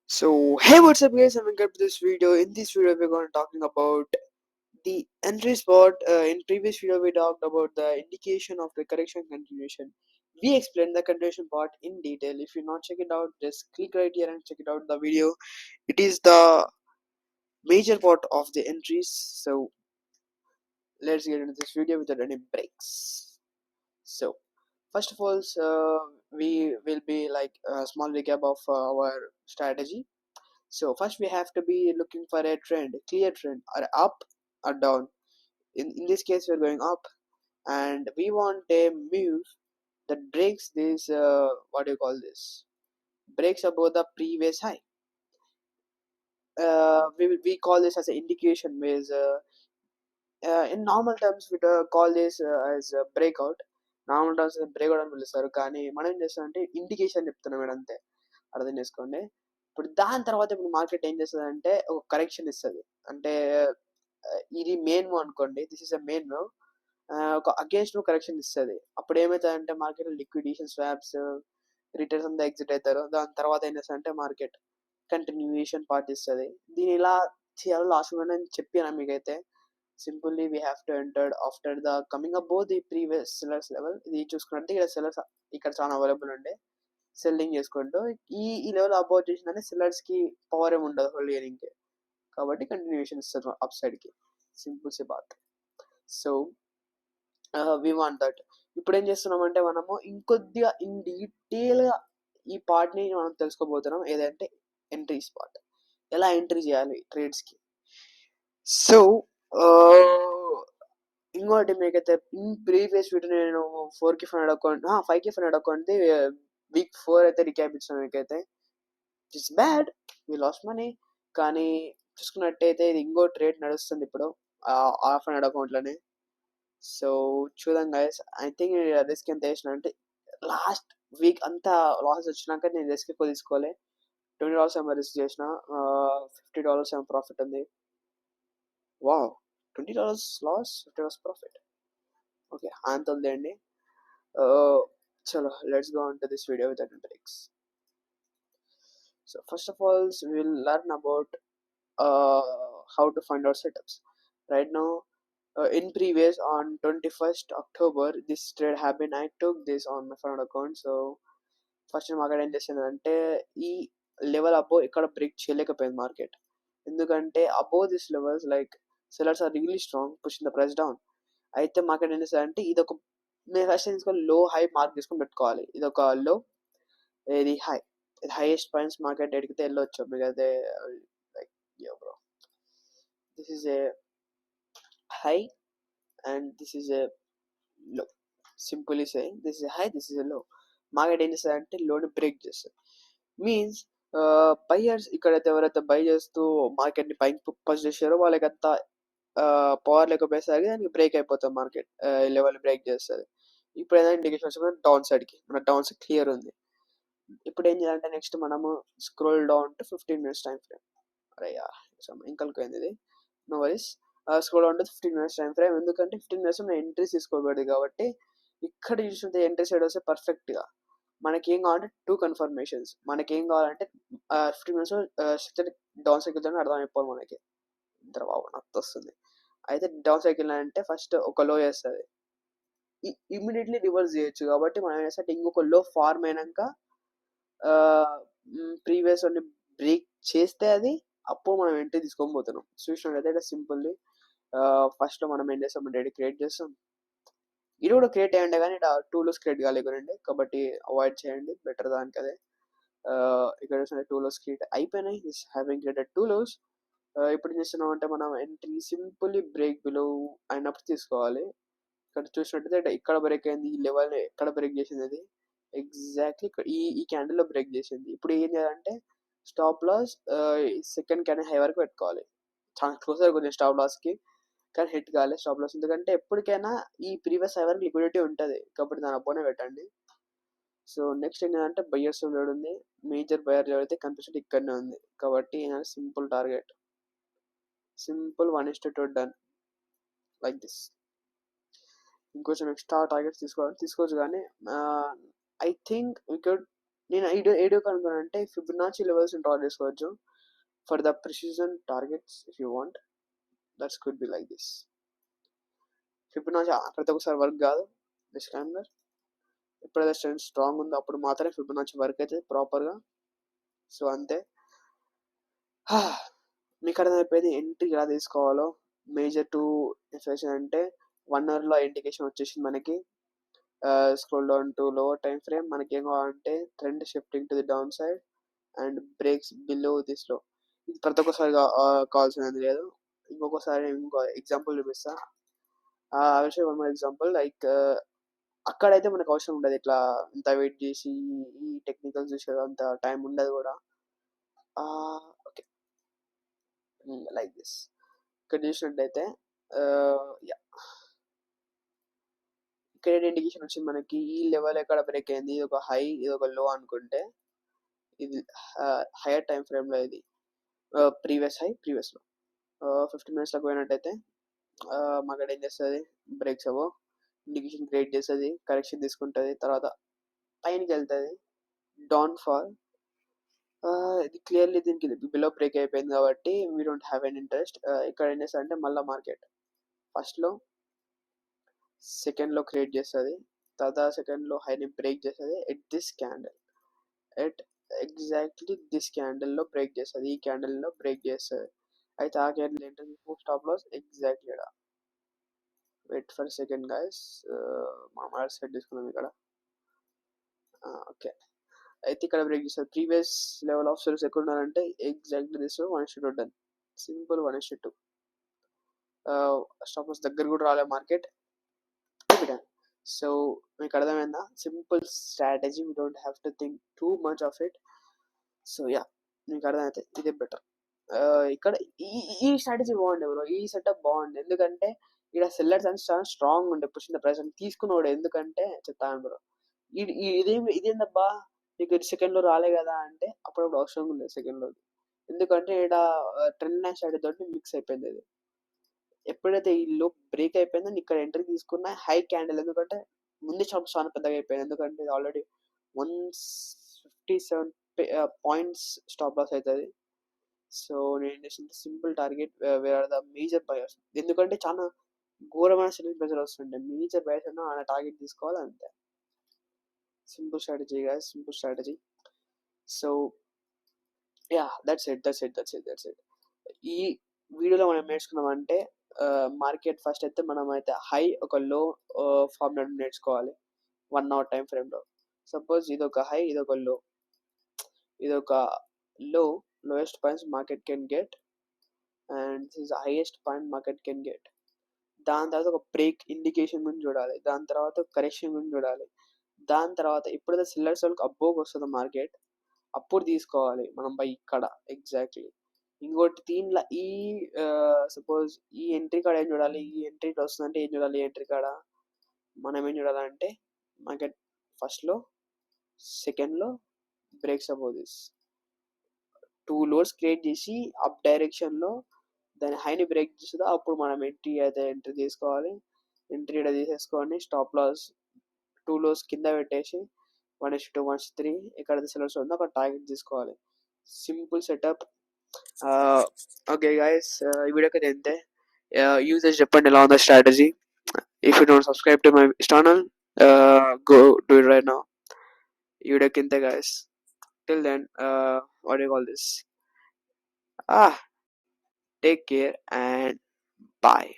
So hey, what's up guys, and welcome to this video. In this video we're going to talking about the entry spot. In previous video we talked about the indication of the correction continuation. We explained the continuation part in detail. If you not check it out, just click right here and check it out the video. It is the major part of the entries. So let's get into this video without any breaks. So first of all, we will be like a small recap of our strategy. So first we have to be looking for a trend, clear trend, or up or down. In this case we're going up, and we want a move that breaks this what do you call this, breaks above the previous high. We call this as an indication, means in normal terms we call this as a breakout. Normal terms breakout అని పిలుస్తారు, కానీ మనం ఏం చేస్తామంటే indication చెప్తున్నాం madam, అంతే. అర్థం చేసుకోండి. ఇప్పుడు దాని తర్వాత ఇప్పుడు మార్కెట్ ఏం చేస్తుంది అంటే ఒక కరెక్షన్ ఇస్తుంది. అంటే ఇది మెయిన్ మూవ్ అనుకోండి, this is a main move. ఒక అగేన్స్ట్ మూవ్ కరెక్షన్ ఇస్తుంది. అప్పుడు ఏమవుతుందంటే మార్కెట్ లిక్విడేషన్ స్వాప్స్, రిటర్న్స్ అంతా ఎగ్జిట్ అవుతారు. దాని తర్వాత ఏం చేస్తుందంటే మార్కెట్ కంటిన్యూషన్ పాటిస్తుంది. దీని ఇలా చేయాలో లాస్ట్ మూమెంట్ అని చెప్పాను మీకైతే. Simply we have to entered after the coming above the previous sellers level. ఇది చూసుకున్నట్టు ఇక్కడ సెల్లర్స్ ఇక్కడ చాలా అవైలబుల్ ఉండే సెల్లింగ్ చేసుకుంటూ ఈ లెవెల్ అబౌవ్ చేసిందంటే సెల్లర్స్ కి పవర్ ఏమి ఉండదు హోల్డ్ చేయడానికి. కాబట్టి కంటిన్యూషన్ ఇస్తారు అప్ సైడ్ కి. సింపుల్ సి బాత్. So we want that. ఇప్పుడు ఏం చేస్తున్నామంటే మనము ఇంకొద్దిగా ఇన్ డీటెయిల్ గా ఈ పార్ట్ ని మనం తెలుసుకోబోతున్నాం, ఏదంటే ఎంట్రీ స్పాట్. ఎలా ఎంట్రీ చేయాలి ట్రేడ్స్ కి. సో ఇంకోటి మీకైతే ప్రీవియస్ వీడియో నేను 4కి 500 అకౌంట్ 5కి 500 అకౌంట్ వీక్ 4 అయితే రిక్యాప్ ఇచ్చాను మీకైతే. It's bad, we last money. కానీ చూసుకున్నట్టయితే ఇది ఇంకో ట్రేడ్ నడుస్తుంది ఇప్పుడు హాఫ్ 100 అకౌంట్లోనే. సో చూద్దాం గైస్. ఐ థింక్ రిస్క్ ఎంత వేసిన అంటే లాస్ట్ వీక్ అంతా లాసెస్ వచ్చినాక నేను రిస్క్ ఎక్కువ తీసుకోలే. $20 ఏమో రిస్క్ చేసిన, $50 ఏమో ప్రాఫిట్ ఉంది. Wow, $20 loss, $50 profit. ఓకే, అంత వదిలేయండి. చలో let's go on to this video with breaks. So first of all, we'll learn about how to find our setups. Right now, in previous on 21st October, this trade happened. I took this on my front account. So first market ఏం చేసిందంటే ఈ level అబో ఇక్కడ break చేయలేకపోయింది market. ఎందుకంటే above this levels like sellers are really strong pushing the price down. అయితే market ఏం చేస్తుందంటే ఇది ఒక, మీరు ఫస్ట్ తీసుకొని లో హై మార్క్ చేసుకొని పెట్టుకోవాలి. ఇది ఒక లో, ఇది హై. ఇది హైయెస్ట్ పాయింట్స్ మార్కెట్ ఎడిగితే వెళ్ళొచ్చు. మీకు అయితే like bro, this is a high and this is a low. Simply saying this is high, this is a low. Market ఏం చేస్తుంది అంటే లోని బ్రేక్ చేస్తుంది. మీన్స్ బయ్యర్స్ ఇక్కడైతే ఎవరైతే బై చేస్తూ మార్కెట్ ని పైకి పుష్ చేశారో వాళ్ళకంతా పవర్ లేకపోయేసరికి దానికి బ్రేక్ అయిపోతుంది మార్కెట్. లెవెల్ బ్రేక్ చేస్తుంది. ఇప్పుడు ఏదైనా ఇండికేషన్ వచ్చి డౌన్ సైడ్ కి, మన డౌన్ సైడ్ క్లియర్ ఉంది. ఇప్పుడు ఏం చేయాలంటే నెక్స్ట్ మనము scroll down to 15 minutes time frame. అయ్యా ఇంకలుకైంది ఇది, no worries. Scroll down to 15 minutes time frame. ఎందుకంటే 15 minutes నేను ఎంట్రీస్ తీసుకోబడింది కాబట్టి ఇక్కడ చూసినట్టు ఎంట్రీ సైడ్ వస్తే పర్ఫెక్ట్ గా మనకి ఏం కావాలంటే 2 కన్ఫర్మేషన్స్. మనకి ఏం కావాలంటే 15 minutes డౌన్ సైకిల్ అని అర్థం అయిపోవాలి మనకి. బాబు నాకు వస్తుంది. అయితే డౌన్ సైకిల్ అంటే ఫస్ట్ ఒక లో చేస్తుంది, ఇమీడియట్లీ రివర్స్ చేయొచ్చు. కాబట్టి మనం ఏం చేస్తే ఇంకొక లో ఫార్మ్ అయినాక ప్రీవియస్ వన్ బ్రేక్ చేస్తే అది అప్పుడు మనం ఎంట్రీ తీసుకొని పోతున్నాం. చూసినట్లయితే సింపుల్లీ ఫస్ట్ లో మనం ఏం చేస్తాం, డేట్ క్రియేట్ చేస్తాం. ఇది కూడా క్రియేట్ అయ్యండి కానీ ఇక్కడ 2 లోస్ క్రియేట్ కాలేదండి, కాబట్టి అవాయిడ్ చేయండి బెటర్ దానికి. అదే ఇక్కడ 2 లోస్ క్రియేట్ అయిపోయినాయి. Having created 2 lows. ఇప్పుడు ఏం చేస్తున్నాం అంటే మనం ఎంట్రీ సింపుల్లీ బ్రేక్ బిలో అయినప్పుడు తీసుకోవాలి. ఇక్కడ చూసినట్టయితే ఇక్కడ బ్రేక్ అయింది, ఈ లెవెల్ ఎక్కడ బ్రేక్ చేసింది, అది ఎగ్జాక్ట్లీ ఈ క్యాండిల్ లో బ్రేక్ చేసింది. ఇప్పుడు ఏం చేయాలంటే stop loss second candle high వరకు పెట్టుకోవాలి. చాలా క్లోజ్ కొంచెం స్టాప్ లాస్ కి, కానీ హిట్ కావాలి స్టాప్ లాస్. ఎందుకంటే ఎప్పటికైనా ఈ ప్రీవియస్ హై వరకు లిక్విడిటీ ఉంటుంది కాబట్టి దాని అబ్బోనే పెట్టండి. సో నెక్స్ట్ ఏంటంటే బయ్యర్స్ లోడ్ ఉంది. మేజర్ బయర్ అయితే కనిపిస్తుంది ఇక్కడనే ఉంది కాబట్టి simple target, simple 1:2 done like this. ఇంకొంచెం ఎక్స్ట్రా టార్గెట్స్ తీసుకోవచ్చు కానీ ఐ థింక్ వీ కుడ్ నేను ఏడు కనుగొనంటే ఫిబొనాచి లెవెల్స్ డ్రా చేసుకోవచ్చు for the precision targets if you want. That's could be like this. Fibonacci ప్రతి ఒక్కసారి వర్క్ కాదు. డిస్క్లైమర్, ఎప్పుడైతే స్ట్రెంత్ స్ట్రాంగ్ ఉందో అప్పుడు మాత్రమే ఫిబొనాచి వర్క్ అయితే ప్రాపర్గా. సో అంతే. మీకు అర్థమైపోయింది ఎంట్రీ ఎలా తీసుకోవాలో. మేజర్ టూ ఇన్ఫర్మేషన్ అంటే 1 అవర్లో ఇండికేషన్ వచ్చేసింది మనకి. Scroll down to lower time frame, మనకి ఏం కావాలంటే trend shifting to the downside and breaks below this low. ఇది ప్రతి ఒక్కసారి కావాల్సినది లేదు. ఇంకొకసారి ఇంకో ఎగ్జాంపుల్ చూపిస్తా. One more example. లైక్ అక్కడైతే మనకు అవసరం ఉండదు ఇట్లా ఇంత వెయిట్ చేసి ఈ టెక్నికల్ చూసే అంత టైం ఉండదు కూడా. Okay, like this. ఇక్కడ చూసినట్టయితే క్రెడిట్ ఇండికేషన్ వచ్చింది మనకి. ఈ లెవెల్ ఎక్కడ బ్రేక్ అయింది, ఇది ఒక హై, ఇది ఒక లో అనుకుంటే, ఇది హైయర్ టైం ఫ్రేమ్ లో ఇది ప్రీవియస్ హై ప్రీవియస్ లో 15 minutes లకు పోయినట్టయితే మాకు ఏం చేస్తుంది, బ్రేక్స్ అవ్వ ఇండికేషన్ క్రియేట్ చేస్తుంది, కరెక్షన్ తీసుకుంటుంది, తర్వాత పైనకి వెళ్తుంది, డౌన్ ఫాల్. ఇది క్లియర్లీ దీనికి బిలో బ్రేక్ అయిపోయింది కాబట్టి we don't have an interest. ఇక్కడ ఏం చేస్తుంది అంటే మళ్ళీ మార్కెట్ ఫస్ట్లో సెకండ్లో క్రియేట్ చేస్తుంది, తర్వాత సెకండ్లో హైని బ్రేక్ చేస్తుంది at this candle, at exactly this క్యాండిల్లో బ్రేక్ చేస్తుంది, ఈ క్యాండిల్లో బ్రేక్ చేస్తుంది. అయితే ఆ క్యాండిల్ ఏంటంటే స్టాప్ లాస్ ఎగ్జాక్ట్లీ ఇక్కడ. వెయిట్ ఫర్ సెకండ్ గైస్, మనం సెట్ తీసుకున్నాం ఇక్కడ. ఓకే, అయితే ఇక్కడ బ్రేక్ చేస్తారు. ప్రీవియస్ లెవెల్ ఆఫ్ సెల్స్ ఎక్కడ ఉన్నారంటే exactly this 1:2 done, simple 1:2. Stop loss దగ్గర కూడా రాలే మార్కెట్. సో మీకు అర్థమైందా? Simple strategy, we don't have to think too much of it. So yeah, మీకు అర్థమైతే ఇదే బెటర్. ఇక్కడ ఈ స్ట్రాటజీ బాగుండే బ్రో, ఈ సెటప్ బాగుండే. ఎందుకంటే ఇక్కడ సెల్లర్స్ అని చాలా స్ట్రాంగ్ ఉండే పుషింగ్ ద ప్రైస్ అని తీసుకున్నాడు. ఎందుకంటే చెప్తాను బ్రో, ఇదేందబ్బా నీకు సెకండ్ లో రాలే కదా అంటే అప్పుడప్పుడు అవసరం లేదు సెకండ్ లో. ఎందుకంటే ఇక్కడ ట్రెండ్ లైన్ స్ట్రాటజీ తోటి మిక్స్ అయిపోయింది ఇది. ఎప్పుడైతే ఈ లో బ్రేక్ అయిపోయిందో ఇక్కడ ఎంట్రీ తీసుకున్న హై క్యాండిల్, ఎందుకంటే ముందు చాలా పెద్దగా అయిపోయింది. ఎందుకంటే ఇది ఆల్రెడీ 157 పాయింట్స్ స్టాప్ లాస్ అవుతుంది. సో నేను చేసిన simple target wear the major buyers, ఎందుకంటే చాలా ఘోరమైన సెల్లింగ్ ప్రెజర్ వస్తుండే. మేజర్ బయర్స్ అన్న ఆయన టార్గెట్ తీసుకోవాలి అంతే. Simple strategy guys, simple strategy. So yeah, that's it. ఈ వీడియోలో మనం నేర్చుకున్నామంటే మార్కెట్ ఫస్ట్ అయితే మనం అయితే హై ఒక లో ఫామ్ నేర్చుకోవాలి 1 hour టైం ఫ్రేమ్లో. సపోజ్ ఇది ఒక హై, ఇది ఒక లో, ఇది ఒక లో, lowest points market can get and this is highest point market can get. దాని తర్వాత ఒక బ్రేక్ ఇండికేషన్ గురించి చూడాలి, దాని తర్వాత కరెక్షన్ గురించి చూడాలి, దాని తర్వాత ఎప్పుడైతే సెల్లర్స్ వాళ్ళకి అబ్బోకి వస్తుందో మార్కెట్ అప్పుడు తీసుకోవాలి మనం బై ఇక్కడ ఎగ్జాక్ట్లీ. ఇంకోటి దీనిలో ఈ సపోజ్ ఈ ఎంట్రీ కాడ ఏం చూడాలి, ఈ ఎంట్రీ వస్తుందంటే ఏం చూడాలి, ఈ ఎంట్రీ కాడ మనం ఏం చూడాలంటే మార్కెట్ ఫస్ట్లో సెకండ్లో breaks above this 2 lows create చేసి అప్ డైరెక్షన్లో దాని హైని బ్రేక్ చేస్తుందో అప్పుడు మనం ఎంట్రీ తీసుకోవాలి. ఎంట్రీ ఇక్కడ తీసేసుకోండి, స్టాప్ లాస్ 2 lows కింద పెట్టేసి 1:2 1:3 ఎక్కడ సెలర్స్ ఉందో అక్కడ టార్గెట్ తీసుకోవాలి. Simple setup. ఓకే గైస్, ఈ వీడియోకి అయితే అంతే. యూజర్స్ చెప్పండి ఎలా ఉందో strategy. If you don't subscribe to my channel, go do it right now. ఈ వీడియోకి ఇంతే guys. Till then, what do you call this? Take care and bye.